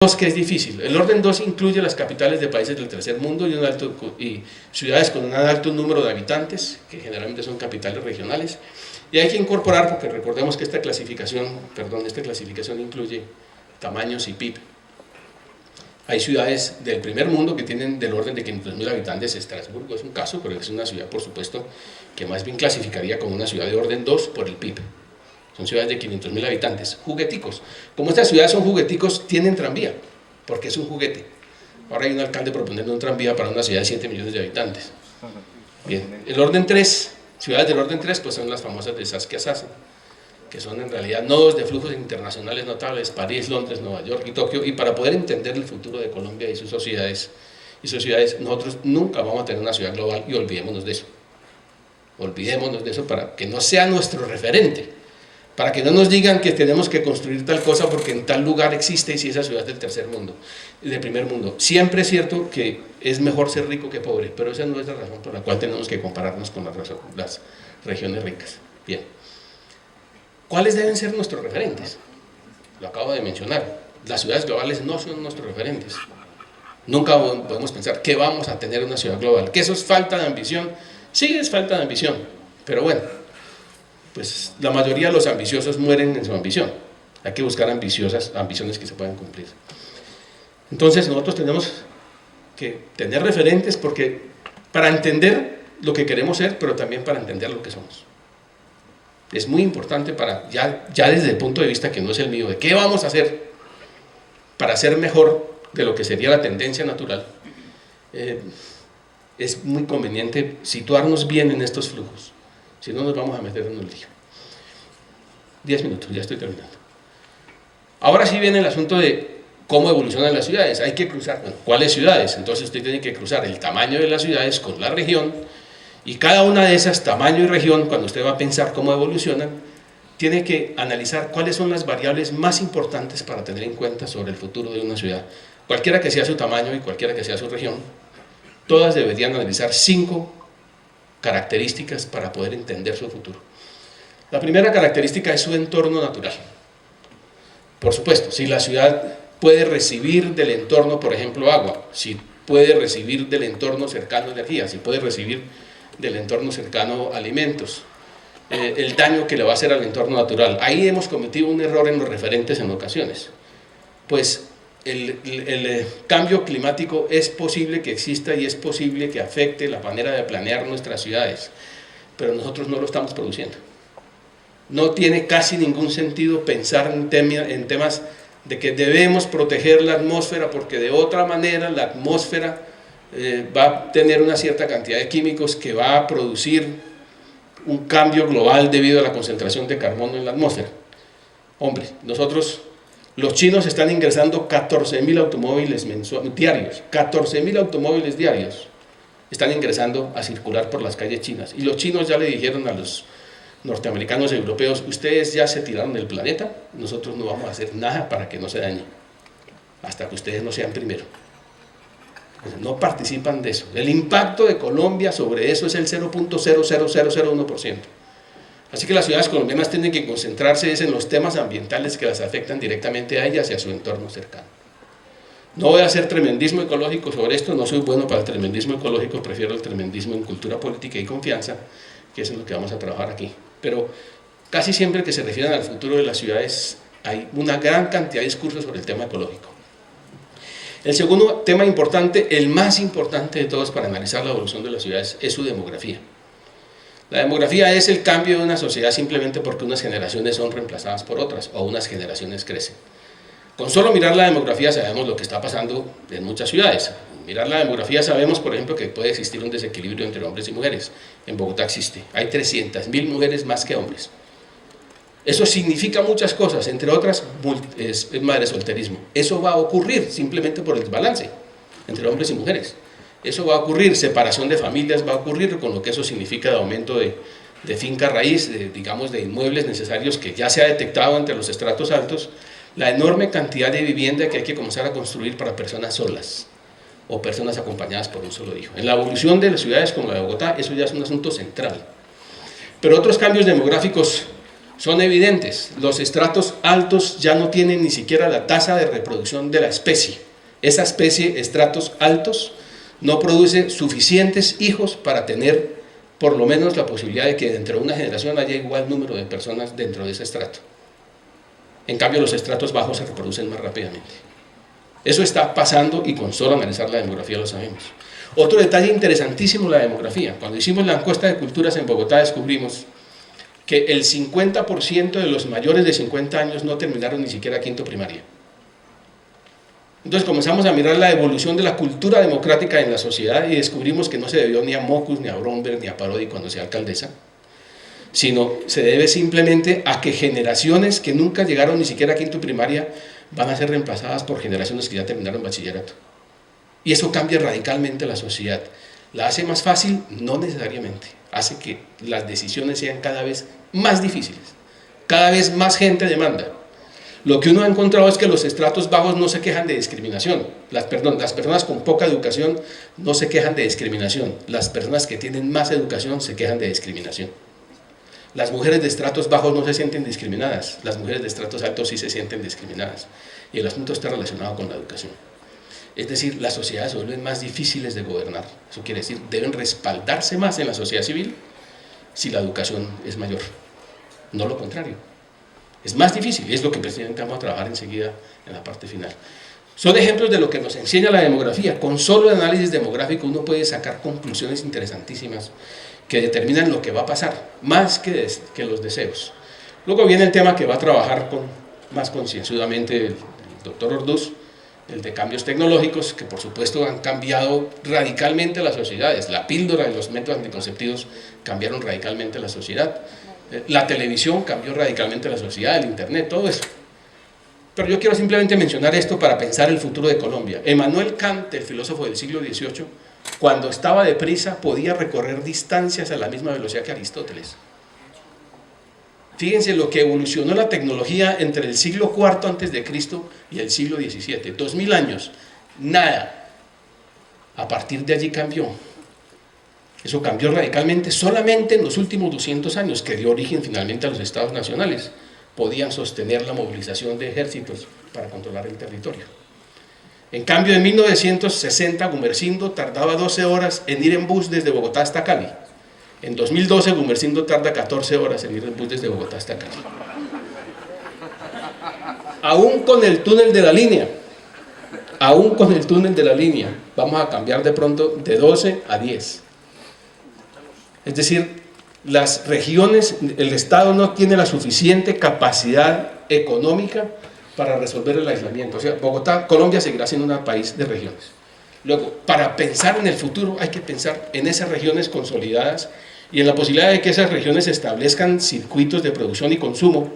2 que es difícil. El orden 2 incluye las capitales de países del tercer mundo y ciudades con un alto número de habitantes, que generalmente son capitales regionales, y hay que incorporar, porque recordemos que esta clasificación incluye tamaños y PIB. Hay ciudades del primer mundo que tienen del orden de 500.000 habitantes. Estrasburgo es un caso, pero es una ciudad, por supuesto, que más bien clasificaría como una ciudad de orden 2 por el PIB. Son ciudades de 500.000 habitantes, jugueticos. Como estas ciudades son jugueticos, tienen tranvía, porque es un juguete. Ahora hay un alcalde proponiendo un tranvía para una ciudad de 7 millones de habitantes. Bien, el orden 3, ciudades del orden 3, pues son las famosas de Saskia-Sassen, que son en realidad nodos de flujos internacionales notables, París, Londres, Nueva York y Tokio, y para poder entender el futuro de Colombia y sus sociedades, nosotros nunca vamos a tener una ciudad global y olvidémonos de eso. Olvidémonos de eso para que no sea nuestro referente, para que no nos digan que tenemos que construir tal cosa porque en tal lugar existe y si esa ciudad es del tercer mundo, del primer mundo. Siempre es cierto que es mejor ser rico que pobre, pero esa no es la razón por la cual tenemos que compararnos con las regiones ricas. Bien. ¿Cuáles deben ser nuestros referentes? Lo acabo de mencionar. Las ciudades globales no son nuestros referentes. Nunca podemos pensar que vamos a tener una ciudad global. ¿Que eso es falta de ambición? Sí, es falta de ambición, pero bueno, pues la mayoría de los ambiciosos mueren en su ambición. Hay que buscar ambiciones que se puedan cumplir. Entonces nosotros tenemos que tener referentes porque para entender lo que queremos ser, pero también para entender lo que somos. Es muy importante para, ya desde el punto de vista que no es el mío, de qué vamos a hacer para ser mejor de lo que sería la tendencia natural, es muy conveniente situarnos bien en estos flujos, si no nos vamos a meter en un lío. 10 minutos, ya estoy terminando. Ahora sí viene el asunto de cómo evolucionan las ciudades. Hay que cruzar, bueno, ¿cuáles ciudades? Entonces usted tiene que cruzar el tamaño de las ciudades con la región, y cada una de esas, tamaño y región, cuando usted va a pensar cómo evolucionan, tiene que analizar cuáles son las variables más importantes para tener en cuenta sobre el futuro de una ciudad. Cualquiera que sea su tamaño y cualquiera que sea su región, todas deberían analizar 5 características para poder entender su futuro. La primera característica es su entorno natural. Por supuesto, si la ciudad puede recibir del entorno, por ejemplo, agua, si puede recibir del entorno cercano energía, si puede recibir del entorno cercano alimentos, el daño que le va a hacer al entorno natural. Ahí hemos cometido un error en los referentes en ocasiones, pues el cambio climático es posible que exista y es posible que afecte la manera de planear nuestras ciudades, pero nosotros no lo estamos produciendo. No tiene casi ningún sentido pensar en temas de que debemos proteger la atmósfera porque de otra manera la atmósfera va a tener una cierta cantidad de químicos que va a producir un cambio global debido a la concentración de carbono en la atmósfera. Hombre, los chinos están ingresando 14.000 automóviles diarios, 14.000 automóviles diarios están ingresando a circular por las calles chinas, y los chinos ya le dijeron a los norteamericanos y europeos: ustedes ya se tiraron del planeta, nosotros no vamos a hacer nada para que no se dañe, hasta que ustedes no sean primero. No participan de eso. El impacto de Colombia sobre eso es el 0.00001%. Así que las ciudades colombianas tienen que concentrarse en los temas ambientales que las afectan directamente a ellas y a su entorno cercano. No voy a hacer tremendismo ecológico sobre esto, no soy bueno para el tremendismo ecológico, prefiero el tremendismo en cultura política y confianza, que es en lo que vamos a trabajar aquí. Pero casi siempre que se refieren al futuro de las ciudades hay una gran cantidad de discursos sobre el tema ecológico. El segundo tema importante, el más importante de todos para analizar la evolución de las ciudades, es su demografía. La demografía es el cambio de una sociedad simplemente porque unas generaciones son reemplazadas por otras o unas generaciones crecen. Con solo mirar la demografía sabemos lo que está pasando en muchas ciudades. Mirar la demografía sabemos, por ejemplo, que puede existir un desequilibrio entre hombres y mujeres. En Bogotá existe. Hay 300.000 mujeres más que hombres. Eso significa muchas cosas, entre otras es madresolterismo. Eso va a ocurrir simplemente por el desbalance entre hombres y mujeres. Eso va a ocurrir, separación de familias va a ocurrir, con lo que eso significa de aumento de finca raíz, de inmuebles necesarios que ya se ha detectado entre los estratos altos, la enorme cantidad de vivienda que hay que comenzar a construir para personas solas o personas acompañadas por un solo hijo. En la evolución de las ciudades como la de Bogotá, eso ya es un asunto central. Pero otros cambios demográficos son evidentes. Los estratos altos ya no tienen ni siquiera la tasa de reproducción de la especie. Esa especie, estratos altos, no produce suficientes hijos para tener por lo menos la posibilidad de que dentro de una generación haya igual número de personas dentro de ese estrato. En cambio, los estratos bajos se reproducen más rápidamente. Eso está pasando y con solo analizar la demografía lo sabemos. Otro detalle interesantísimo, la demografía. Cuando hicimos la encuesta de culturas en Bogotá descubrimos que el 50% de los mayores de 50 años no terminaron ni siquiera quinto primaria. Entonces comenzamos a mirar la evolución de la cultura democrática en la sociedad y descubrimos que no se debió ni a Mocus, ni a Bromberg, ni a Parodi cuando sea alcaldesa, sino se debe simplemente a que generaciones que nunca llegaron ni siquiera a quinto primaria van a ser reemplazadas por generaciones que ya terminaron bachillerato. Y eso cambia radicalmente la sociedad. ¿La hace más fácil? No necesariamente. Hace que las decisiones sean cada vez más difíciles. Cada vez más gente demanda. Lo que uno ha encontrado es que los estratos bajos no se quejan de discriminación. Las personas con poca educación no se quejan de discriminación. Las personas que tienen más educación se quejan de discriminación. Las mujeres de estratos bajos no se sienten discriminadas. Las mujeres de estratos altos sí se sienten discriminadas. Y el asunto está relacionado con la educación. Es decir, las sociedades se vuelven más difíciles de gobernar. Eso quiere decir, deben respaldarse más en la sociedad civil si la educación es mayor. No lo contrario. Es más difícil, y es lo que precisamente vamos a trabajar enseguida en la parte final. Son ejemplos de lo que nos enseña la demografía. Con solo el análisis demográfico uno puede sacar conclusiones interesantísimas que determinan lo que va a pasar, más que los deseos. Luego viene el tema que va a trabajar más concienzudamente el doctor Orduz, el de cambios tecnológicos, que por supuesto han cambiado radicalmente las sociedades. La píldora y los métodos anticonceptivos cambiaron radicalmente la sociedad. La televisión cambió radicalmente la sociedad, el internet, todo eso. Pero yo quiero simplemente mencionar esto para pensar el futuro de Colombia. Emmanuel Kant, el filósofo del siglo XVIII, cuando estaba deprisa podía recorrer distancias a la misma velocidad que Aristóteles. Fíjense lo que evolucionó la tecnología entre el siglo IV a.C. y el siglo XVII. 2000 años, nada. A partir de allí cambió. Eso cambió radicalmente solamente en los últimos 200 años, que dio origen finalmente a los estados nacionales. Podían sostener la movilización de ejércitos para controlar el territorio. En cambio, en 1960, Gumersindo tardaba 12 horas en ir en bus desde Bogotá hasta Cali. En 2012, Gumersindo tarda 14 horas en ir en bus desde Bogotá hasta Cali. Aún con el túnel de la línea, vamos a cambiar de pronto de 12 a 10. Es decir, las regiones, el Estado no tiene la suficiente capacidad económica para resolver el aislamiento. O sea, Bogotá, Colombia seguirá siendo un país de regiones. Luego, para pensar en el futuro hay que pensar en esas regiones consolidadas y en la posibilidad de que esas regiones establezcan circuitos de producción y consumo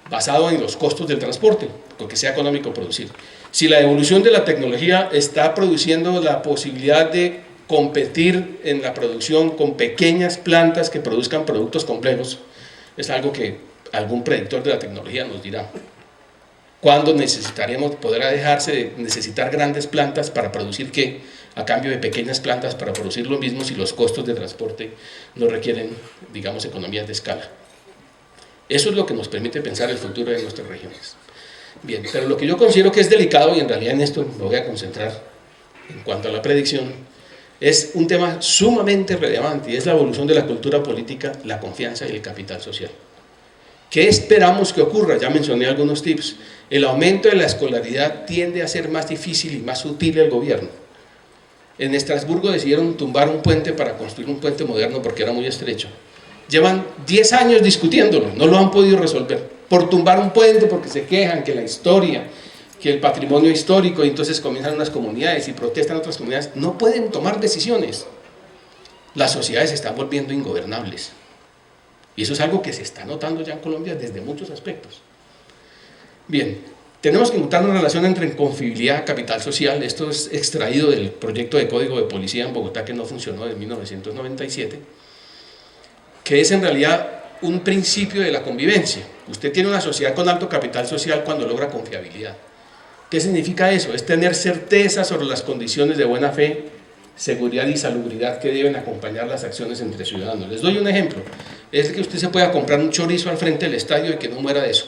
basado en los costos del transporte, porque sea económico producir. Si la evolución de la tecnología está produciendo la posibilidad de competir en la producción con pequeñas plantas que produzcan productos complejos, es algo que algún predictor de la tecnología nos dirá. ¿Cuándo necesitaremos, podrá dejarse de necesitar grandes plantas para producir qué? A cambio de pequeñas plantas para producir lo mismo si los costos de transporte no requieren, digamos, economías de escala. Eso es lo que nos permite pensar el futuro de nuestras regiones. Bien, pero lo que yo considero que es delicado, y en realidad en esto me voy a concentrar en cuanto a la predicción, es un tema sumamente relevante y es la evolución de la cultura política, la confianza y el capital social. ¿Qué esperamos que ocurra? Ya mencioné algunos tips. El aumento de la escolaridad tiende a ser más difícil y más sutil el gobierno. En Estrasburgo decidieron tumbar un puente para construir un puente moderno porque era muy estrecho. Llevan 10 años discutiéndolo, no lo han podido resolver. Por tumbar un puente, porque se quejan que la historia, que el patrimonio histórico, y entonces comienzan unas comunidades y protestan otras comunidades, no pueden tomar decisiones. Las sociedades se están volviendo ingobernables. Y eso es algo que se está notando ya en Colombia desde muchos aspectos. Bien, tenemos que encontrar una relación entre confiabilidad y capital social. Esto es extraído del proyecto de código de policía en Bogotá que no funcionó en 1997, que es en realidad un principio de la convivencia. Usted tiene una sociedad con alto capital social cuando logra confiabilidad. ¿Qué significa eso? Es tener certeza sobre las condiciones de buena fe, seguridad y salubridad que deben acompañar las acciones entre ciudadanos. Les doy un ejemplo. es que usted se pueda comprar un chorizo al frente del estadio y que no muera de eso.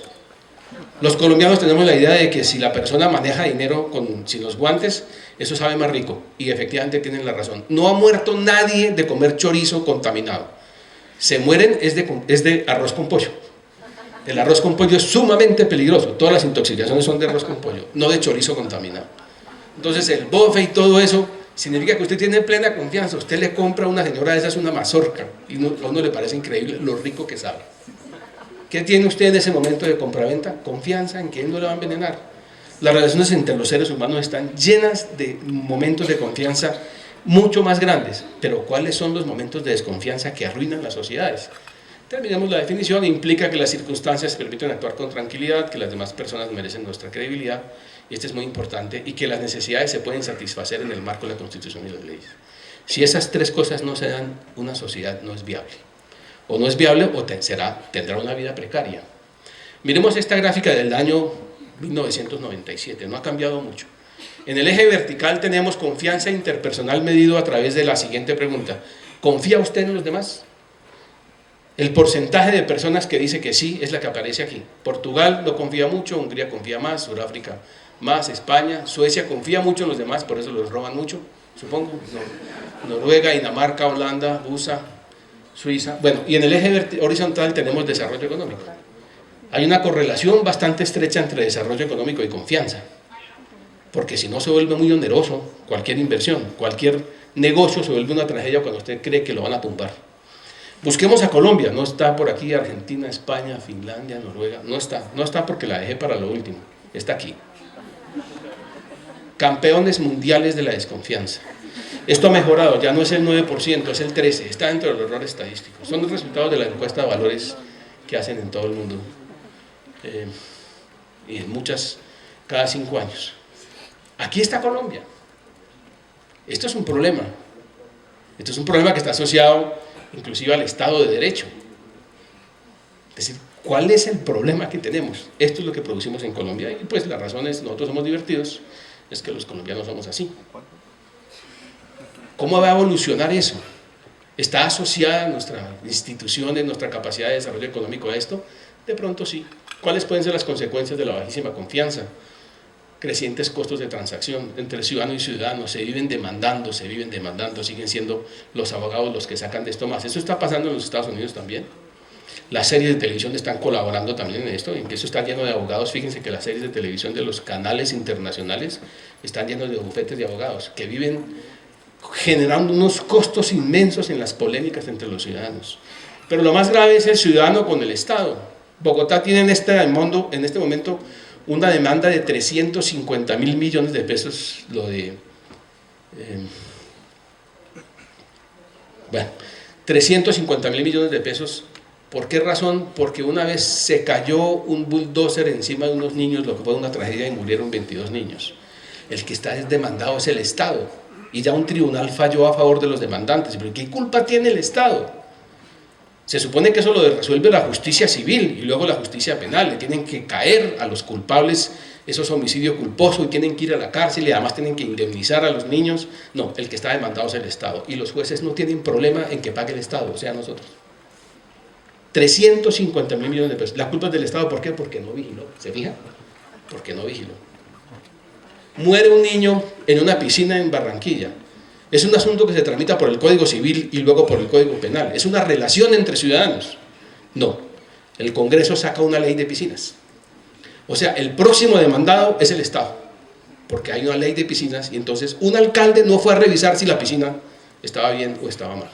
Los colombianos tenemos la idea de que si la persona maneja dinero sin los guantes, eso sabe más rico, y efectivamente tienen la razón. No ha muerto nadie de comer chorizo contaminado. Se mueren es de arroz con pollo. El arroz con pollo es sumamente peligroso, todas las intoxicaciones son de arroz con pollo, no de chorizo contaminado. Entonces el bofe y todo eso significa que usted tiene plena confianza. Usted le compra a una señora de esas una mazorca y a uno le parece increíble lo rico que sabe. ¿Qué tiene usted en ese momento de compraventa? Confianza en que él no le va a envenenar. Las relaciones entre los seres humanos están llenas de momentos de confianza mucho más grandes, pero ¿cuáles son los momentos de desconfianza que arruinan las sociedades? Terminemos la definición. Implica que las circunstancias permiten actuar con tranquilidad, que las demás personas merecen nuestra credibilidad, y este es muy importante, y que las necesidades se pueden satisfacer en el marco de la Constitución y las leyes. Si esas tres cosas no se dan, una sociedad no es viable. O no es viable o tendrá una vida precaria. Miremos esta gráfica del año 1997, no ha cambiado mucho. En el eje vertical tenemos confianza interpersonal medido a través de la siguiente pregunta: ¿confía usted en los demás? El porcentaje de personas que dice que sí es la que aparece aquí. Portugal no confía mucho, Hungría confía más, Sudáfrica más, España, Suecia confía mucho en los demás, por eso los roban mucho, supongo. Noruega, Dinamarca, Holanda, USA, Suiza. Bueno, y en el eje horizontal tenemos desarrollo económico. Hay una correlación bastante estrecha entre desarrollo económico y confianza, porque si no se vuelve muy oneroso cualquier inversión, cualquier negocio se vuelve una tragedia cuando usted cree que lo van a tumbar. Busquemos a Colombia, no está por aquí, Argentina, España, Finlandia, Noruega, no está porque la dejé para lo último, está aquí. Campeones mundiales de la desconfianza. Esto ha mejorado, ya no es el 9%, es el 13%, está dentro del error estadístico. Son los resultados de la encuesta de valores que hacen en todo el mundo, y en muchas, cada 5 años. Aquí está Colombia. Esto es un problema. Esto es un problema que está asociado inclusive al Estado de Derecho. Es decir, ¿cuál es el problema que tenemos? Esto es lo que producimos en Colombia, y pues la razón es, nosotros somos divertidos, es que los colombianos somos así. ¿Cómo va a evolucionar eso? ¿Está asociada nuestra instituciones, nuestra capacidad de desarrollo económico a esto? De pronto sí. ¿Cuáles pueden ser las consecuencias de la bajísima confianza? Crecientes costos de transacción entre ciudadano y ciudadano, se viven demandando, siguen siendo los abogados los que sacan de esto más. Eso está pasando en los Estados Unidos también. Las series de televisión están colaborando también en esto, en que eso está lleno de abogados. Fíjense que las series de televisión de los canales internacionales están llenos de bufetes de abogados que viven generando unos costos inmensos en las polémicas entre los ciudadanos. Pero lo más grave es el ciudadano con el Estado. Bogotá tiene en este momento una demanda de 350.000 millones de pesos, 350.000 millones de pesos. ¿Por qué razón? Porque una vez se cayó un bulldozer encima de unos niños, lo que fue una tragedia, y murieron 22 niños. El que está demandado es el Estado, y ya un tribunal falló a favor de los demandantes. ¿Pero qué culpa tiene el Estado? Se supone que eso lo resuelve la justicia civil y luego la justicia penal. Le tienen que caer a los culpables, eso es homicidio culposo, y tienen que ir a la cárcel, y además tienen que indemnizar a los niños. No, el que está demandado es el Estado, y los jueces no tienen problema en que pague el Estado, o sea, nosotros. 350.000 millones de pesos. La culpa es del Estado, ¿por qué? Porque no vigiló. ¿Se fija? Porque no vigiló. Muere un niño en una piscina en Barranquilla. Es un asunto que se tramita por el Código Civil y luego por el Código Penal. Es una relación entre ciudadanos. No, el Congreso saca una ley de piscinas. O sea, el próximo demandado es el Estado, porque hay una ley de piscinas, y entonces un alcalde no fue a revisar si la piscina estaba bien o estaba mal.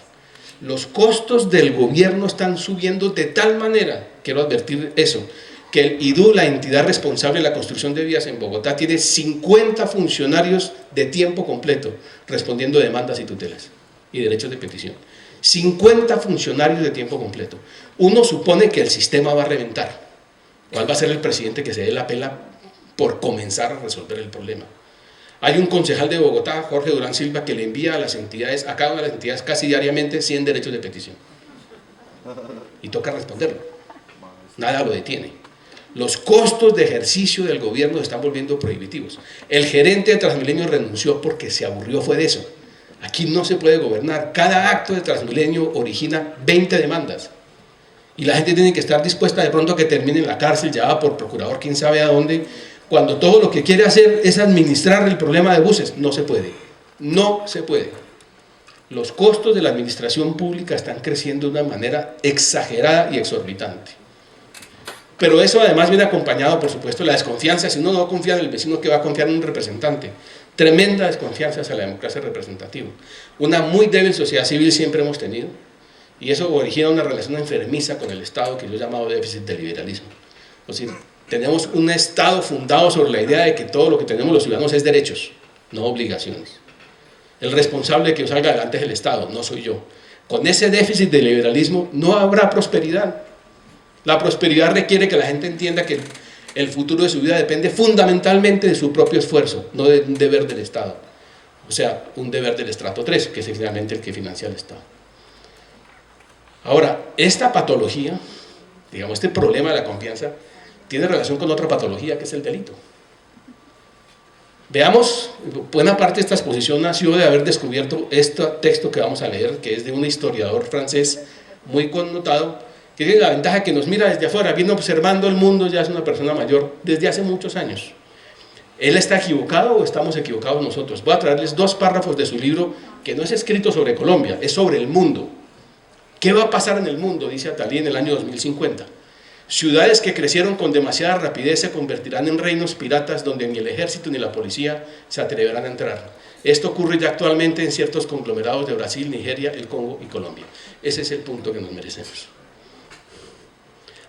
Los costos del gobierno están subiendo de tal manera, quiero advertir eso, que el IDU, la entidad responsable de la construcción de vías en Bogotá, tiene 50 funcionarios de tiempo completo respondiendo demandas y tutelas y derechos de petición. 50 funcionarios de tiempo completo. Uno supone que el sistema va a reventar. ¿Cuál va a ser el presidente que se dé la pela por comenzar a resolver el problema? Hay un concejal de Bogotá, Jorge Durán Silva, que le envía a las entidades, a cada una de las entidades casi diariamente 100 derechos de petición. Y toca responderlo. Nada lo detiene. Los costos de ejercicio del gobierno se están volviendo prohibitivos. El gerente de Transmilenio renunció porque se aburrió, fue de eso. Aquí no se puede gobernar. Cada acto de Transmilenio origina 20 demandas. Y la gente tiene que estar dispuesta de pronto a que termine en la cárcel, llevada por procurador, quién sabe a dónde, cuando todo lo que quiere hacer es administrar el problema de buses. No se puede. No se puede. Los costos de la administración pública están creciendo de una manera exagerada y exorbitante. Pero eso además viene acompañado, por supuesto, de la desconfianza. Si uno no confía en el vecino, ¿qué va a confiar en un representante? Tremenda desconfianza hacia la democracia representativa. Una muy débil sociedad civil siempre hemos tenido, y eso origina una relación enfermiza con el Estado que yo he llamado déficit de liberalismo. O sea, tenemos un Estado fundado sobre la idea de que todo lo que tenemos los ciudadanos es derechos, no obligaciones. El responsable de que salga adelante es el Estado, no soy yo. Con ese déficit de liberalismo no habrá prosperidad. La prosperidad requiere que la gente entienda que el futuro de su vida depende fundamentalmente de su propio esfuerzo, no de un deber del Estado. O sea, un deber del estrato 3, que es finalmente el que financia el Estado. Ahora, esta patología, digamos, este problema de la confianza, tiene relación con otra patología que es el delito. Veamos, buena parte de esta exposición nació de haber descubierto este texto que vamos a leer, que es de un historiador francés muy connotado, que tiene la ventaja que nos mira desde afuera, viene observando el mundo, ya es una persona mayor, desde hace muchos años. ¿Él está equivocado o estamos equivocados nosotros? Voy a traerles 2 párrafos de su libro, que no es escrito sobre Colombia, es sobre el mundo. ¿Qué va a pasar en el mundo?, dice Attali, en el año 2050. Ciudades que crecieron con demasiada rapidez se convertirán en reinos piratas donde ni el ejército ni la policía se atreverán a entrar. Esto ocurre ya actualmente en ciertos conglomerados de Brasil, Nigeria, el Congo y Colombia. Ese es el punto que nos merecemos.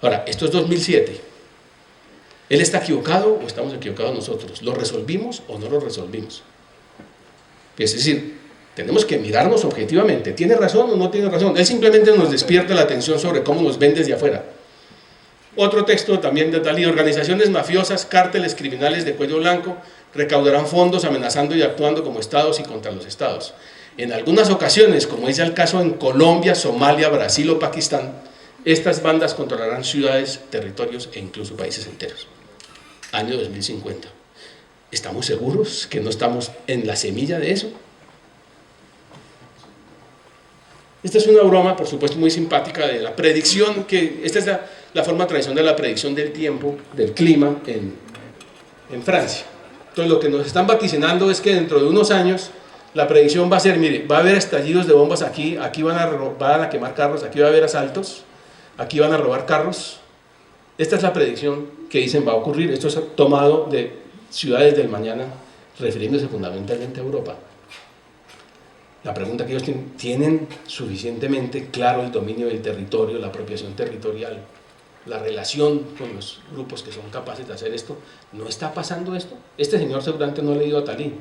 Ahora, esto es 2007. ¿Él está equivocado o estamos equivocados nosotros? ¿Lo resolvimos o no lo resolvimos? Es decir, tenemos que mirarnos objetivamente. ¿Tiene razón o no tiene razón? Él simplemente nos despierta la atención sobre cómo nos ven desde afuera. Otro texto también de Attali: organizaciones mafiosas, cárteles criminales de cuello blanco recaudarán fondos amenazando y actuando como estados y contra los estados. En algunas ocasiones, como es el caso en Colombia, Somalia, Brasil o Pakistán, estas bandas controlarán ciudades, territorios e incluso países enteros. Año 2050. ¿Estamos seguros que no estamos en la semilla de eso? Esta es una broma, por supuesto, muy simpática de la predicción, que esta es la forma tradicional de la predicción del tiempo, del clima en Francia. Entonces lo que nos están vaticinando es que dentro de unos años la predicción va a ser, mire, va a haber estallidos de bombas aquí, aquí van a quemar carros, aquí va a haber asaltos, aquí van a robar carros. Esta es la predicción que dicen va a ocurrir. Esto es tomado de ciudades del mañana, refiriéndose fundamentalmente a Europa. La pregunta que ellos tienen suficientemente claro el dominio del territorio, la apropiación territorial, la relación con los grupos que son capaces de hacer esto. ¿No está pasando esto? Este señor seguramente no ha leído a Attali,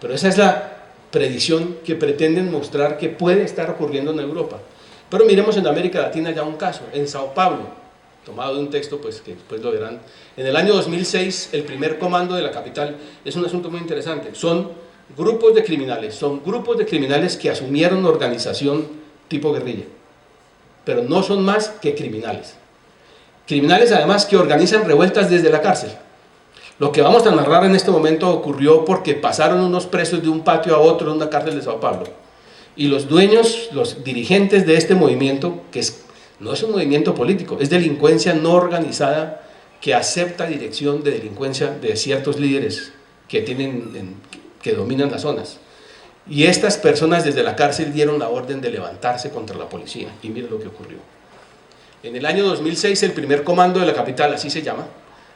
pero esa es la predicción que pretenden mostrar que puede estar ocurriendo en Europa. Pero miremos en América Latina ya un caso, en Sao Paulo, tomado de un texto pues, que después lo verán. En el año 2006, el primer comando de la capital, es un asunto muy interesante, son grupos de criminales que asumieron organización tipo guerrilla, pero no son más que criminales. Criminales además que organizan revueltas desde la cárcel. Lo que vamos a narrar en este momento ocurrió porque pasaron unos presos de un patio a otro en una cárcel de Sao Paulo. Y los dueños, los dirigentes de este movimiento, no es un movimiento político, es delincuencia no organizada que acepta dirección de delincuencia de ciertos líderes que dominan las zonas. Y estas personas desde la cárcel dieron la orden de levantarse contra la policía. Y miren lo que ocurrió. En el año 2006, el primer comando de la capital, así se llama,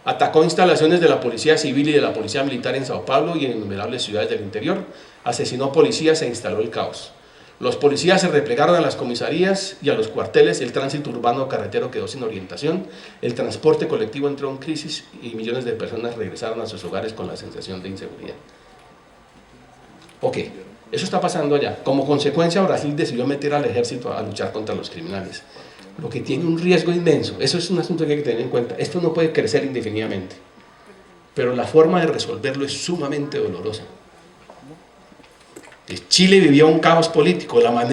atacó instalaciones de la policía civil y de la policía militar en Sao Paulo y en innumerables ciudades del interior, asesinó policías e instaló el caos. Los policías se replegaron a las comisarías y a los cuarteles, el tránsito urbano carretero quedó sin orientación, el transporte colectivo entró en crisis y millones de personas regresaron a sus hogares con la sensación de inseguridad. Ok, eso está pasando allá. Como consecuencia, Brasil decidió meter al ejército a luchar contra los criminales, lo que tiene un riesgo inmenso. Eso es un asunto que hay que tener en cuenta. Esto no puede crecer indefinidamente, pero la forma de resolverlo es sumamente dolorosa. Chile vivía un caos político, la manera